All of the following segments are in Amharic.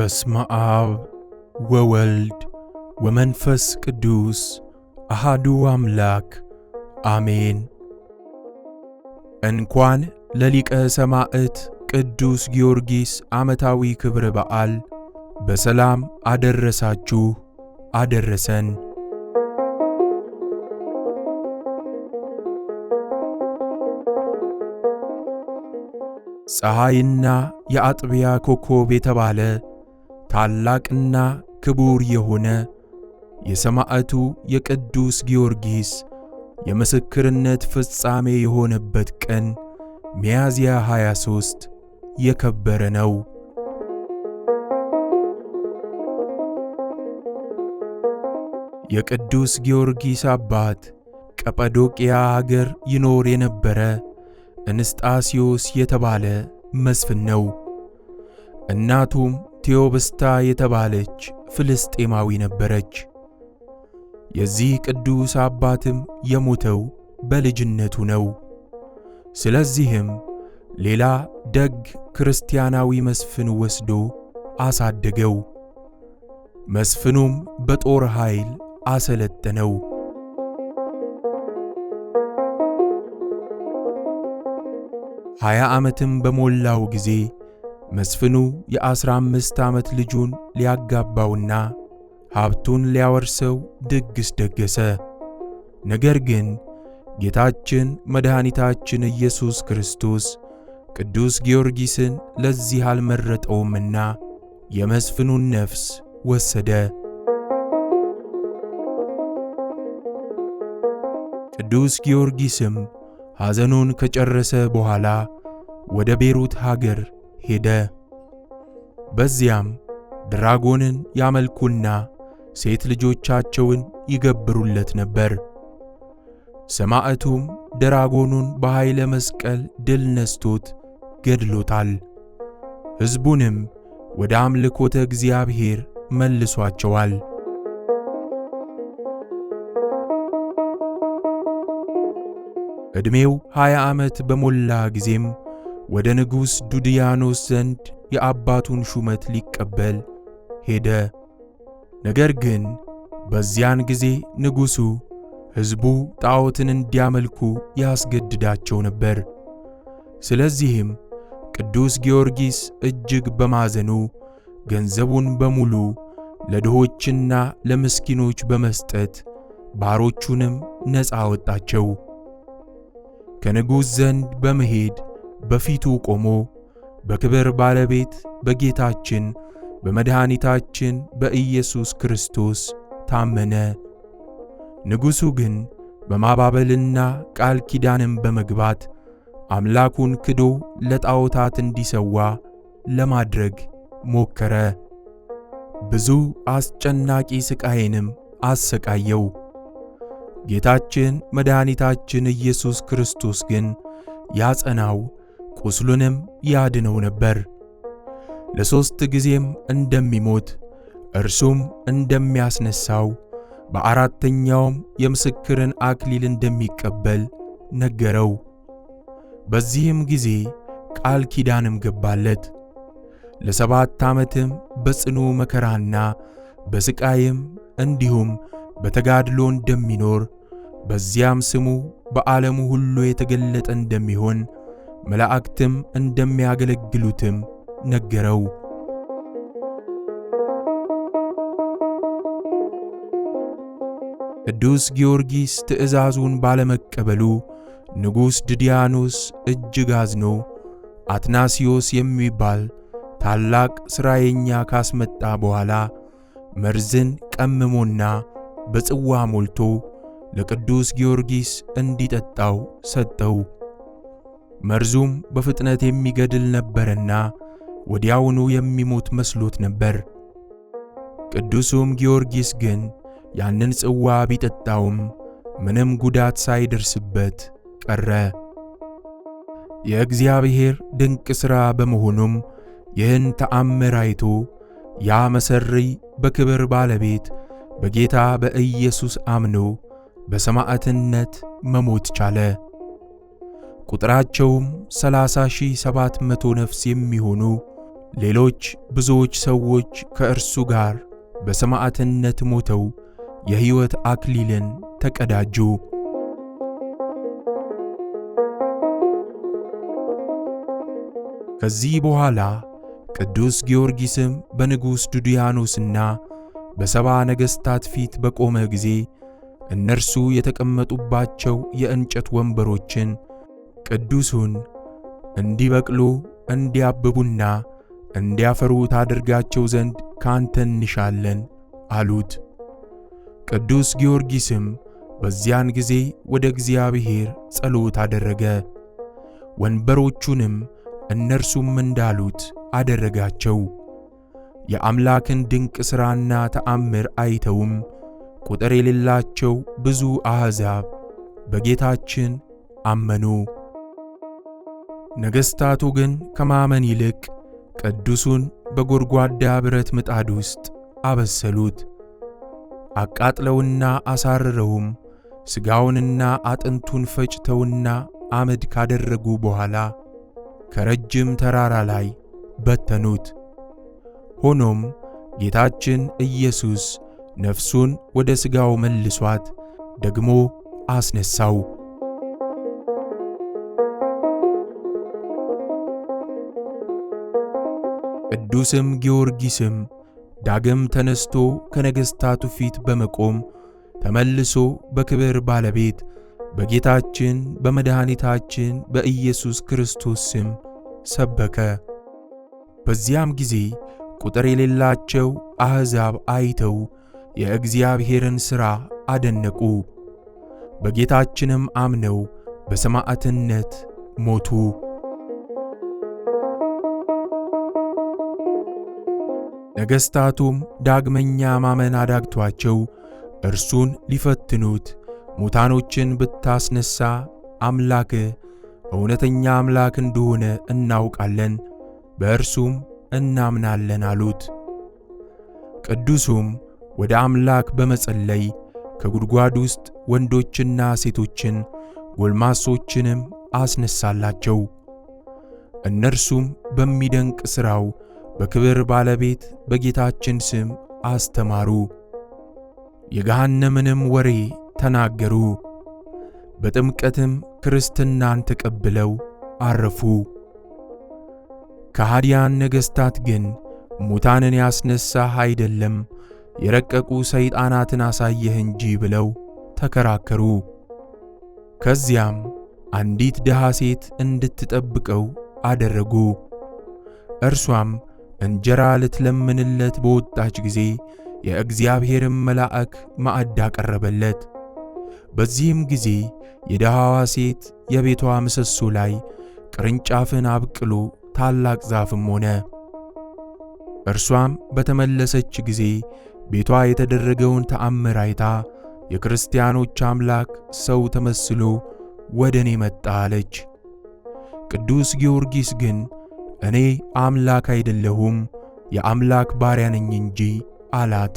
በስመ አብ ወወልድ ወመንፈስ ቅዱስ አሃዱ አምላክ አሜን። እንኳን ለሊቀ ሰማዕት ቅዱስ ጊዮርጊስ ዓመታዊ ክብረ በዓል በሰላም አደረሳችሁ አደረሰን። ፀሐይና የአጥቢያ ኮከብ የተባለ ታላቅና ክቡር የሆነ የሰማዕቱ የቅዱስ ጊዮርጊስ የምስክርነት ፍጻሜ የሆነበት ቀን ሚያዝያ 23 የከበረ ነው። የቅዱስ ጊዮርጊስ አባት ቀጰዶቅያ አገር ይኖር የነበረ እንስጣስዮስ የተባለ መስፍን ነው። እናቱም ቴዎብስታ የተባለች ፍልስጤማዊ ነበረች። የዚህ ቅዱስ አባትም የሞተው በልጅነቱ ነው። ስለዚህም ሌላ ደግ ክርስቲያናዊ መስፍን ወስዶ አሳደገው። መስፍኑም በጦር ኃይል አሰለጠነው። 20 ዓመትም በሞላው ጊዜ መስፍኑ የ15 ዓመት ልጁን ሊያጋባውና ሀብቱን ሊያወርሰው ድግስ ደገሰ። ነገር ግን ጌታችን መድኃኒታችን ኢየሱስ ክርስቶስ ቅዱስ ጊዮርጊስን ለዚህ አልመረጠውምና የመስፍኑን ነፍስ ወሰደ። ቅዱስ ጊዮርጊስም ሐዘኑን ከጨረሰ በኋላ ወደ ቤሩት ሀገር ሄደ። በዚያም ድራጎንን ያመልኩና ሴት ልጆቻቸውን ይገብሩለት ነበር። ሰማዕቱም ድራጎኑን በኃይለ መስቀል ድል ነስቶት ገድሎታል። ሕዝቡንም ወደ አምልኮተ እግዚአብሔር መልሷቸዋል። ዕድሜው 20 ዓመት በሞላ ጊዜም ወደ ንጉሥ ዱድያኖስ ዘንድ የአባቱን ሹመት ሊቀበል ሄደ። ነገር ግን በዚያን ጊዜ ንጉሡ ሕዝቡ ጣዖትን እንዲያመልኩ ያስገድዳቸው ነበር። ስለዚህም ቅዱስ ጊዮርጊስ እጅግ በማዘኑ ገንዘቡን በሙሉ ለድሆችና ለምስኪኖች በመስጠት ባሮቹንም ነፃ አወጣቸው። ከንጉሥ ዘንድ በመሄድ በፊቱ ቆሞ በክብር ባለቤት በጌታችን በመድኃኒታችን በኢየሱስ ክርስቶስ ታመነ። ንጉሡ ግን በማባበልና ቃል ኪዳንም በመግባት አምላኩን ክዶ ለጣዖታት እንዲሰዋ ለማድረግ ሞከረ። ብዙ አስጨናቂ ሥቃይንም አሰቃየው። ጌታችን መድኃኒታችን ኢየሱስ ክርስቶስ ግን ያጸናው፣ ቁስሉንም ያድነው ነበር። ለ3 ጊዜም እንደሚሞት እርሱም እንደሚያስነሳው በአራተኛውም የምስክርን አክሊል እንደሚቀበል ነገረው። በዚህም ጊዜ ቃል ኪዳንም ገባለት። ለ7 ዓመትም በጽኑ መከራና በሥቃይም እንዲሁም በተጋድሎ እንደሚኖር በዚያም ስሙ በዓለሙ ሁሉ የተገለጠ እንደሚሆን መላእክትም እንደሚያገለግሉትም ነገረው። ቅዱስ ጊዮርጊስ ትእዛዙን ባለመቀበሉ ንጉሥ ዱድያኖስ እጅግ አዝኖ አትናስዮስ የሚባል ታላቅ ሥራየኛ ካስመጣ በኋላ መርዝን ቀምሞና በጽዋ ሞልቶ ለቅዱስ ጊዮርጊስ እንዲጠጣው ሰጠው። መርዙም በፍጥነት የሚገድል ነበርና ወዲያውኑ የሚሞት መስሎት ነበር። ቅዱሱም ጊዮርጊስ ግን ያንን ጽዋ ቢጠጣውም ምንም ጉዳት ሳይደርስበት ቀረ። የእግዚአብሔር ድንቅ ሥራ በመሆኑም ይህን ተአምር አይቶ ያ መሰሪ በክብር ባለቤት በጌታ በኢየሱስ አምኖ በሰማዕትነት መሞት ቻለ። ቁጥራቸውም 30,700 ነፍስ የሚሆኑ ሌሎች ብዙዎች ሰዎች ከእርሱ ጋር በሰማዕትነት ሞተው የሕይወት አክሊልን ተቀዳጁ። ከዚህ በኋላ ቅዱስ ጊዮርጊስም በንጉሥ ዱድያኖስና በሰባ ነገሥታት ፊት በቆመ ጊዜ እነርሱ የተቀመጡባቸው የእንጨት ወንበሮችን ቅዱሱን እንዲበቅሉ እንዲያብቡና እንዲያፈሩ ታደርጋቸው ዘንድ ካንተ እንሻለን አሉት። ቅዱስ ጊዮርጊስም በዚያን ጊዜ ወደ እግዚአብሔር ጸሎት አደረገ። ወንበሮቹንም እነርሱም እንዳሉት አደረጋቸው። የአምላክን ድንቅ ሥራና ተአምር አይተውም ቁጥር የሌላቸው ብዙ አሕዛብ በጌታችን አመኑ። ነገሥታቱ ግን ከማመን ይልቅ ቅዱሱን በጎድጓዳ ብረት ምጣድ ውስጥ አበሰሉት። አቃጥለውና አሳርረውም ሥጋውንና አጥንቱን ፈጭተውና አመድ ካደረጉ በኋላ ከረጅም ተራራ ላይ በተኑት። ሆኖም ጌታችን ኢየሱስ ነፍሱን ወደ ሥጋው መልሷት ደግሞ አስነሳው። ቅዱስም ጊዮርጊስም ዳግም ተነስቶ ከነገሥታቱ ፊት በመቆም ተመልሶ በክብር ባለቤት በጌታችን በመድኃኒታችን በኢየሱስ ክርስቶስ ስም ሰበከ። በዚያም ጊዜ ቁጥር የሌላቸው አሕዛብ አይተው የእግዚአብሔርን ሥራ አደነቁ። በጌታችንም አምነው በሰማዕትነት ሞቱ። ነገሥታቱም ዳግመኛ ማመን አዳግቷቸው እርሱን ሊፈትኑት ሙታኖችን ብታስነሣ አምላክህ እውነተኛ አምላክ እንደሆነ እናውቃለን፣ በእርሱም እናምናለን አሉት። ቅዱሱም ወደ አምላክ በመጸለይ ከጉድጓድ ውስጥ ወንዶችና ሴቶችን ጎልማሶችንም አስነሳላቸው። እነርሱም በሚደንቅ ሥራው በክብር ባለቤት በጌታችን ስም አስተማሩ፣ የገሃነምንም ወሬ ተናገሩ። በጥምቀትም ክርስትናን ተቀብለው አረፉ። ከሃዲያን ነገሥታት ግን ሙታንን ያስነሳህ አይደለም የረቀቁ ሰይጣናትን አሳየህ እንጂ ብለው ተከራከሩ። ከዚያም አንዲት ድሃ ሴት እንድትጠብቀው አደረጉ። እርሷም እንጀራ ልትለምንለት በወጣች ጊዜ የእግዚአብሔርም መልአክ ማዕድ አቀረበለት። በዚህም ጊዜ የድሃዋ ሴት የቤቷ ምሰሶ ላይ ቅርንጫፍን አብቅሎ ታላቅ ዛፍም ሆነ። እርሷም በተመለሰች ጊዜ ቤቷ የተደረገውን ተአምር አይታ የክርስቲያኖች አምላክ ሰው ተመስሎ ወደ እኔ መጣ አለች። ቅዱስ ጊዮርጊስ ግን እኔ አምላክ አይደለሁም የአምላክ ባሪያ ነኝ እንጂ አላት።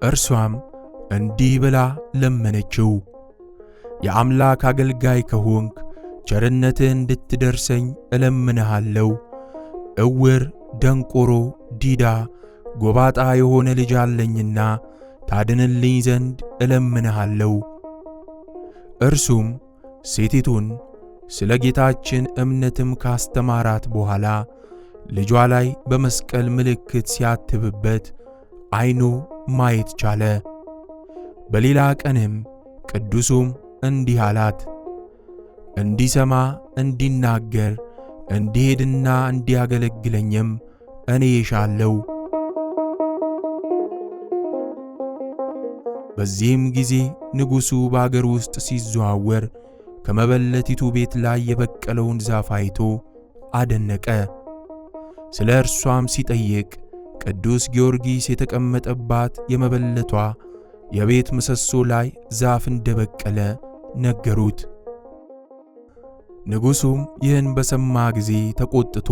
እርሷም እንዲህ ብላ ለመነችው፣ የአምላክ አገልጋይ ከሆንክ ቸርነትህ እንድትደርሰኝ እለምንሃለሁ። ዕውር፣ ደንቆሮ፣ ዲዳ፣ ጎባጣ የሆነ ልጅ አለኝና ታድንልኝ ዘንድ እለምንሃለሁ። እርሱም ሴቲቱን ስለ ጌታችን እምነትም ካስተማራት በኋላ ልጇ ላይ በመስቀል ምልክት ሲያትብበት ዓይኑ ማየት ቻለ። በሌላ ቀንም ቅዱሱም እንዲህ አላት፣ እንዲሰማ እንዲናገር እንዲሄድና እንዲያገለግለኝም እኔ እሻለሁ። በዚህም ጊዜ ንጉሡ በአገር ውስጥ ሲዘዋወር ከመበለቲቱ ቤት ላይ የበቀለውን ዛፍ አይቶ አደነቀ። ስለ እርሷም ሲጠይቅ ቅዱስ ጊዮርጊስ የተቀመጠባት የመበለቷ የቤት ምሰሶ ላይ ዛፍ እንደበቀለ ነገሩት። ንጉሡም ይህን በሰማ ጊዜ ተቆጥቶ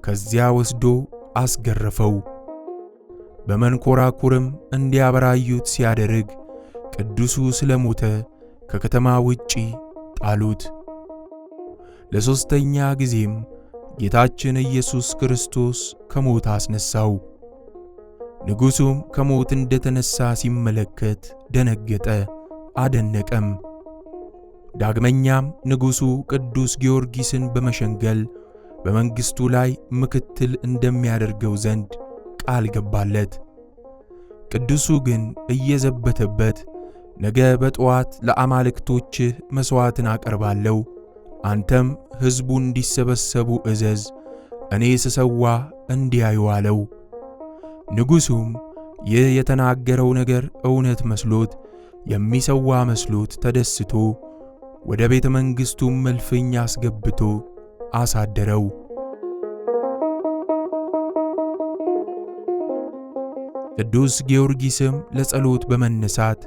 ከዚያ ወስዶ አስገረፈው። በመንኮራኩርም እንዲያበራዩት ሲያደርግ ቅዱሱ ስለሞተ ከከተማ ውጪ ጣሉት። ለሶስተኛ ጊዜም ጌታችን ኢየሱስ ክርስቶስ ከሞት አስነሳው። ንጉሡም ከሞት እንደተነሳ ሲመለከት ደነገጠ፣ አደነቀም። ዳግመኛም ንጉሡ ቅዱስ ጊዮርጊስን በመሸንገል በመንግሥቱ ላይ ምክትል እንደሚያደርገው ዘንድ ቃል ገባለት። ቅዱሱ ግን እየዘበተበት ነገ በጠዋት ለአማልክቶችህ መሥዋዕትን አቀርባለሁ፣ አንተም ሕዝቡ እንዲሰበሰቡ እዘዝ፣ እኔ ስሰዋ እንዲያዩ አለው። ንጉሡም ይህ የተናገረው ነገር እውነት መስሎት የሚሰዋ መስሎት ተደስቶ ወደ ቤተ መንግሥቱም እልፍኝ አስገብቶ አሳደረው። ቅዱስ ጊዮርጊስም ለጸሎት በመነሳት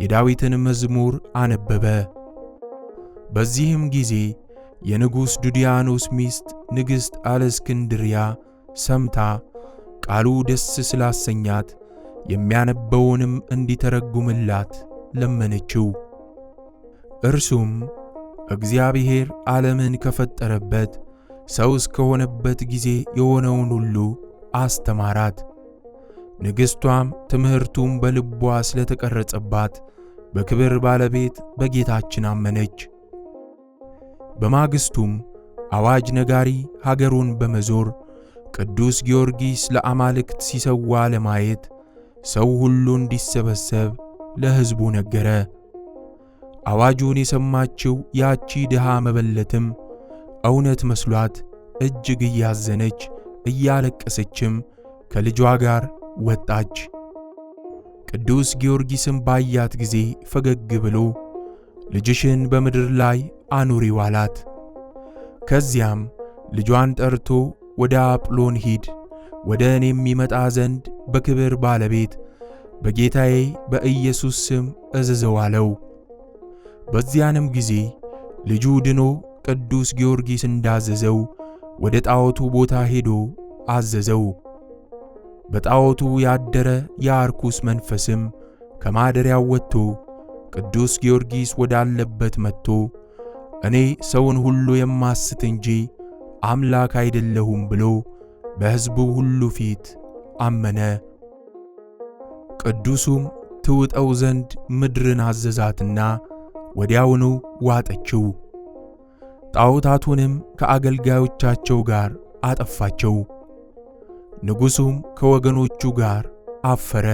የዳዊትን መዝሙር አነበበ። በዚህም ጊዜ የንጉሥ ዱድያኖስ ሚስት ንግሥት አለስክንድርያ ሰምታ ቃሉ ደስ ስላሰኛት የሚያነበውንም እንዲተረጉምላት ለመነችው። እርሱም እግዚአብሔር ዓለምን ከፈጠረበት ሰው እስከሆነበት ጊዜ የሆነውን ሁሉ አስተማራት። ንግሥቷም ትምህርቱም በልቧ ስለተቀረጸባት በክብር ባለቤት በጌታችን አመነች። በማግስቱም አዋጅ ነጋሪ ሀገሩን በመዞር ቅዱስ ጊዮርጊስ ለአማልክት ሲሰዋ ለማየት ሰው ሁሉ እንዲሰበሰብ ለሕዝቡ ነገረ። አዋጁን የሰማችው ያቺ ድሃ መበለትም እውነት መስሏት እጅግ እያዘነች እያለቀሰችም ከልጇ ጋር ወጣች። ቅዱስ ጊዮርጊስም ባያት ጊዜ ፈገግ ብሎ ልጅሽን በምድር ላይ አኑሪው አላት። ከዚያም ልጇን ጠርቶ ወደ አጵሎን ሂድ፣ ወደ እኔም ይመጣ ዘንድ በክብር ባለቤት በጌታዬ በኢየሱስ ስም እዘዘው አለው። በዚያንም ጊዜ ልጁ ድኖ ቅዱስ ጊዮርጊስ እንዳዘዘው ወደ ጣዖቱ ቦታ ሄዶ አዘዘው። በጣዖቱ ያደረ የአርኩስ መንፈስም ከማደሪያው ወጥቶ ቅዱስ ጊዮርጊስ ወዳለበት መጥቶ እኔ ሰውን ሁሉ የማስት እንጂ አምላክ አይደለሁም ብሎ በሕዝቡ ሁሉ ፊት አመነ። ቅዱሱም ትውጠው ዘንድ ምድርን አዘዛትና ወዲያውኑ ዋጠችው። ጣዖታቱንም ከአገልጋዮቻቸው ጋር አጠፋቸው። ንጉሡም ከወገኖቹ ጋር አፈረ።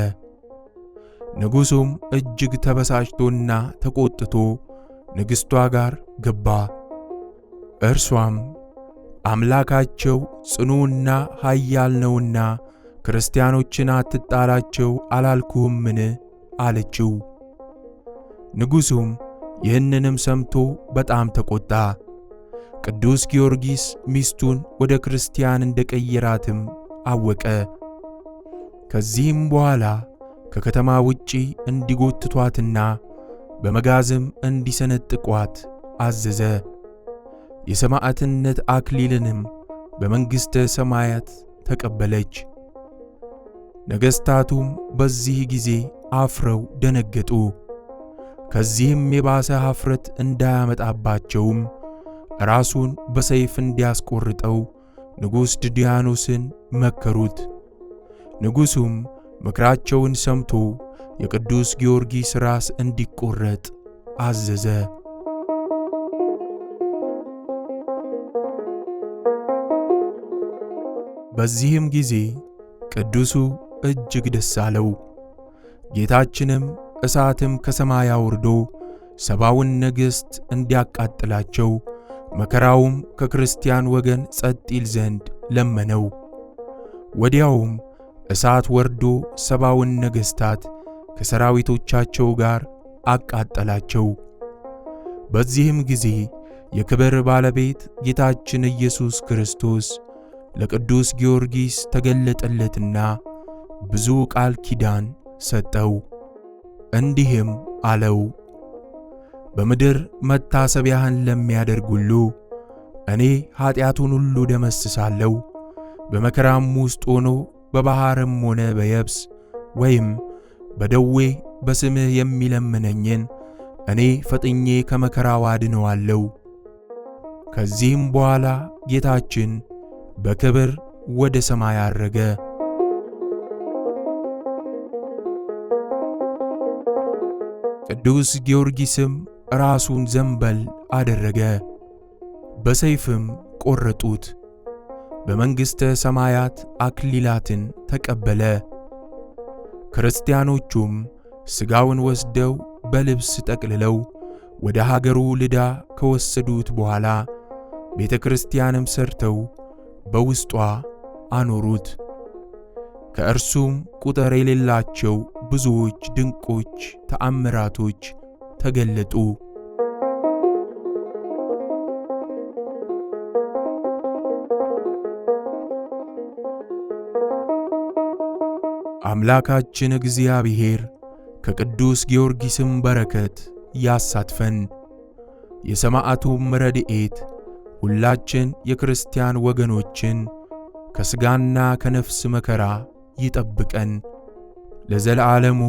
ንጉሡም እጅግ ተበሳጭቶና ተቆጥቶ ንግሥቷ ጋር ገባ። እርሷም አምላካቸው ጽኑና ኃያል ነውና ክርስቲያኖችን አትጣላቸው አላልኩህምን? አለችው። ንጉሡም ይህንንም ሰምቶ በጣም ተቆጣ። ቅዱስ ጊዮርጊስ ሚስቱን ወደ ክርስቲያን እንደቀየራትም አወቀ። ከዚህም በኋላ ከከተማ ውጪ እንዲጎትቷትና በመጋዝም እንዲሰነጥቋት አዘዘ። የሰማዕትነት አክሊልንም በመንግሥተ ሰማያት ተቀበለች። ነገሥታቱም በዚህ ጊዜ አፍረው ደነገጡ። ከዚህም የባሰ ኀፍረት እንዳያመጣባቸውም ራሱን በሰይፍ እንዲያስቆርጠው ንጉሥ ዱድያኖስን መከሩት። ንጉሡም ምክራቸውን ሰምቶ የቅዱስ ጊዮርጊስ ራስ እንዲቆረጥ አዘዘ። በዚህም ጊዜ ቅዱሱ እጅግ ደስ አለው። ጌታችንም እሳትም ከሰማይ አውርዶ ሰባውን ነገሥት እንዲያቃጥላቸው መከራውም ከክርስቲያን ወገን ጸጥ ይል ዘንድ ለመነው። ወዲያውም እሳት ወርዶ ሰባውን ነገሥታት ከሰራዊቶቻቸው ጋር አቃጠላቸው። በዚህም ጊዜ የክብር ባለቤት ጌታችን ኢየሱስ ክርስቶስ ለቅዱስ ጊዮርጊስ ተገለጠለትና ብዙ ቃል ኪዳን ሰጠው። እንዲህም አለው፣ በምድር መታሰቢያህን ለሚያደርግ ሁሉ እኔ ኃጢአቱን ሁሉ ደመስሳለሁ። በመከራም ውስጥ ሆኖ በባሕርም ሆነ በየብስ ወይም በደዌ በስምህ የሚለምነኝን እኔ ፈጥኜ ከመከራው አድነዋለሁ። ከዚህም በኋላ ጌታችን በክብር ወደ ሰማይ አረገ። ቅዱስ ጊዮርጊስም ራሱን ዘንበል አደረገ፣ በሰይፍም ቆረጡት። በመንግሥተ ሰማያት አክሊላትን ተቀበለ። ክርስቲያኖቹም ሥጋውን ወስደው በልብስ ጠቅልለው ወደ ሀገሩ ልዳ ከወሰዱት በኋላ ቤተ ክርስቲያንም ሰርተው በውስጧ አኖሩት። ከእርሱም ቁጥር የሌላቸው ብዙዎች ድንቆች ተአምራቶች ተገለጡ። አምላካችን እግዚአብሔር ከቅዱስ ጊዮርጊስም በረከት ያሳትፈን። የሰማዕቱም ረድኤት ሁላችን የክርስቲያን ወገኖችን ከሥጋና ከነፍስ መከራ ይጠብቀን ለዘለዓለሙ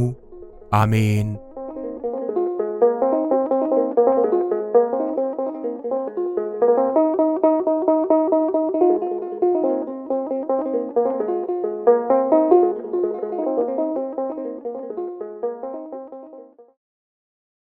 አሜን።